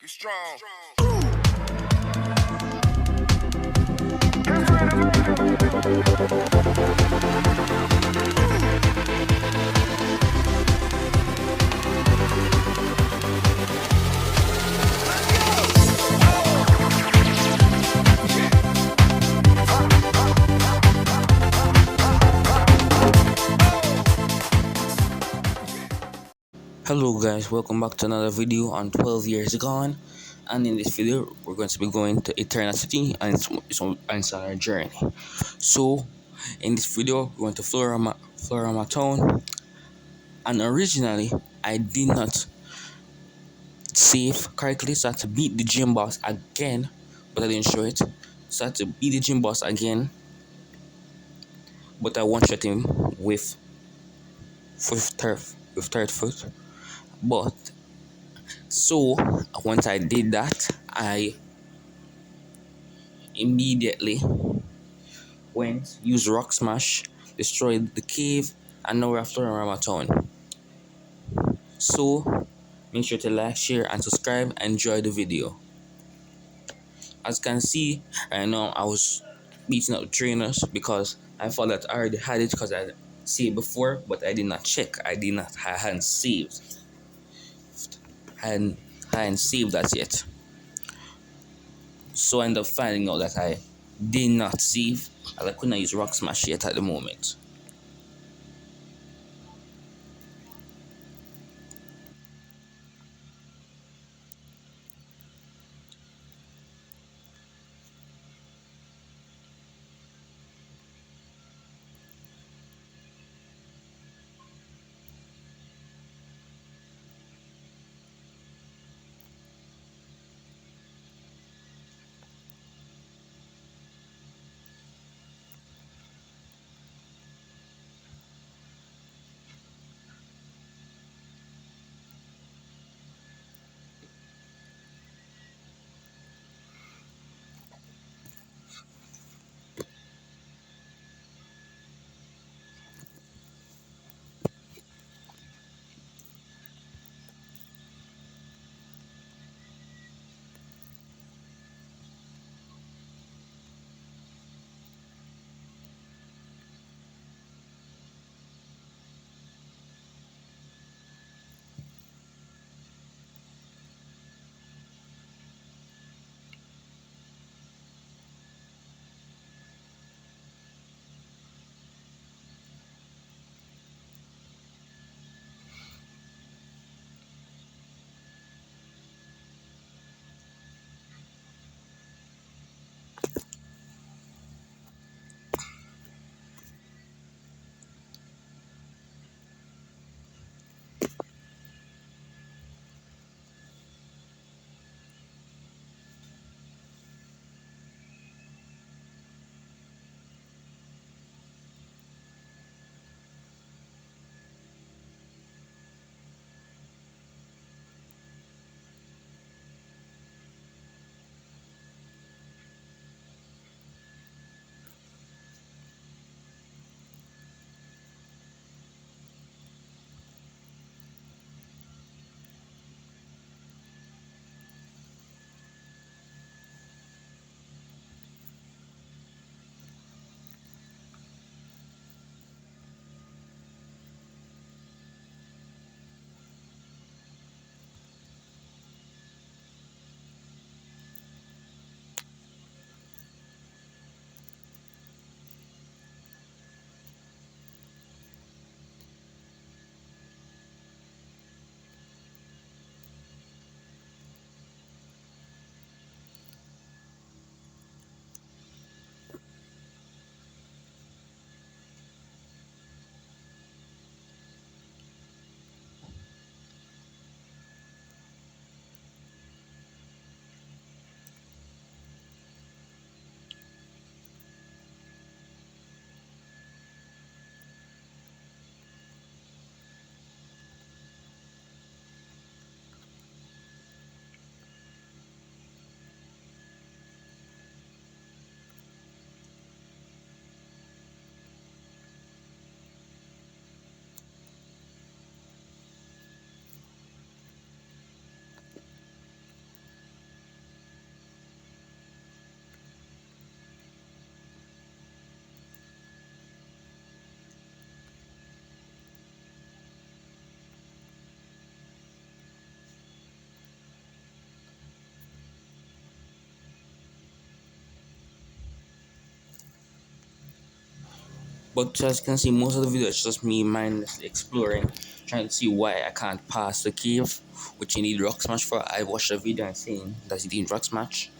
Get strong. Hello guys, welcome back to another video on 12 years gone, and in this video we're going to be going to eternity and it's our journey. So in this video we're going to Florama town, and originally I did not save correctly, so I had to beat the gym boss again, but I didn't show it. So I had to beat the gym boss again, but I one-shot him with third foot. But so once I did that, I immediately went, used rock smash, destroyed the cave, and now we're after Ramaton. So make sure to like, share, and subscribe. Enjoy the video. As you can see, right now I was beating up the trainers because I thought that I already had it because I saved before, but I did not check. I hadn't saved. I hadn't saved that yet. So I ended up finding out that I did not save, as I couldn't use rock smash yet at the moment. But as you can see, most of the video is just me mindlessly exploring, trying to see why I can't pass the cave, which you need rock smash for. I watched a video and saying that you need rock smash,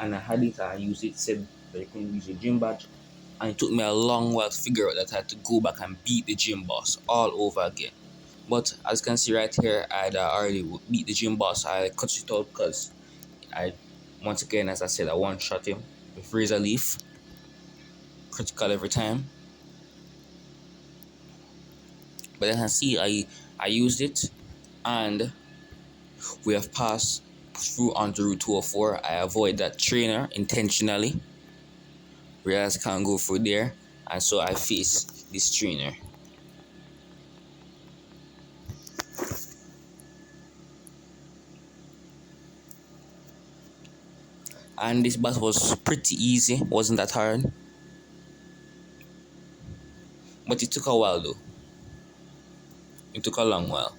and I had it, I used it, said that you can use your gym badge, and it took me a long while to figure out that I had to go back and beat the gym boss all over again. But as you can see right here, I'd already beat the gym boss. I cut it out because I, once again, as I said, I one shot him with razor leaf, critical every time. But then I see I used it, and we have passed through onto Route 204. I avoid that trainer intentionally, whereas I can't go through there, and so I face this trainer. And this boss was pretty easy, wasn't that hard, but it took a while though. It took a long while.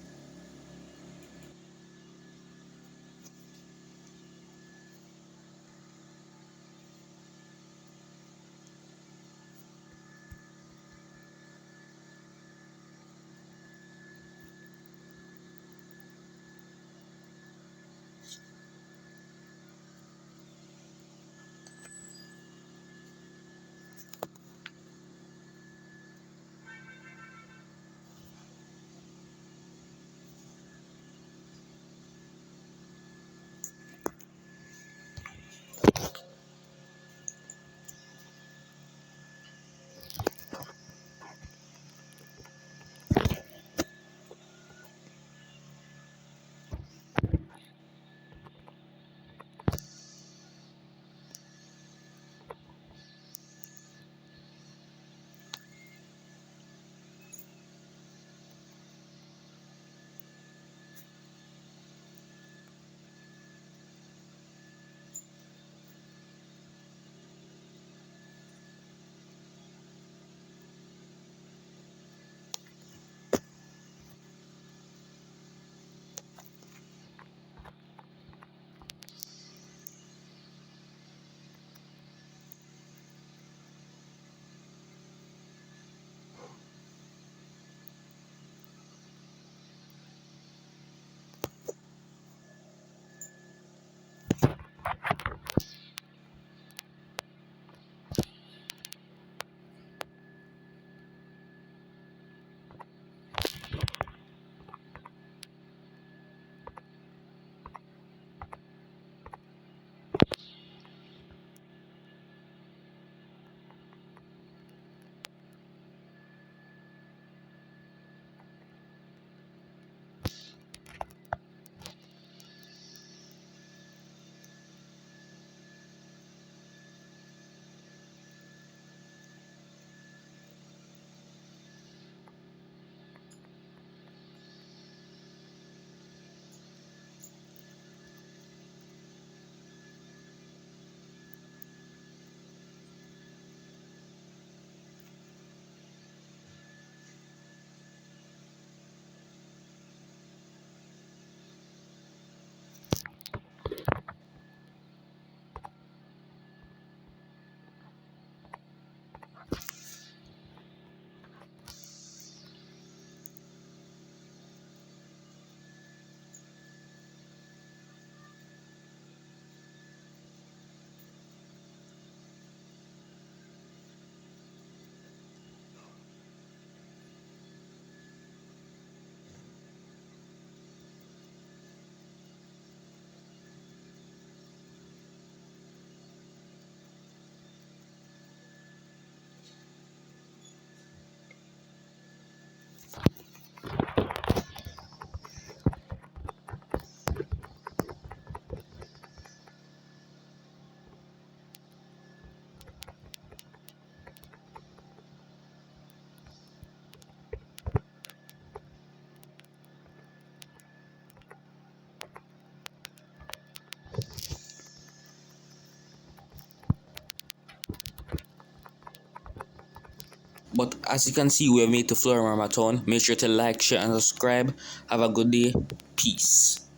But as you can see, we have made to Flora Marathon. Make sure to like, share, and subscribe. Have a good day. Peace.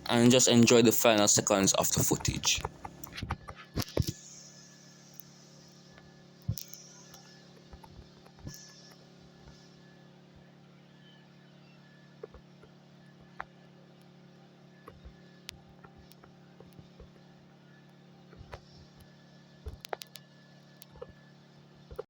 And just enjoy the final seconds of the footage.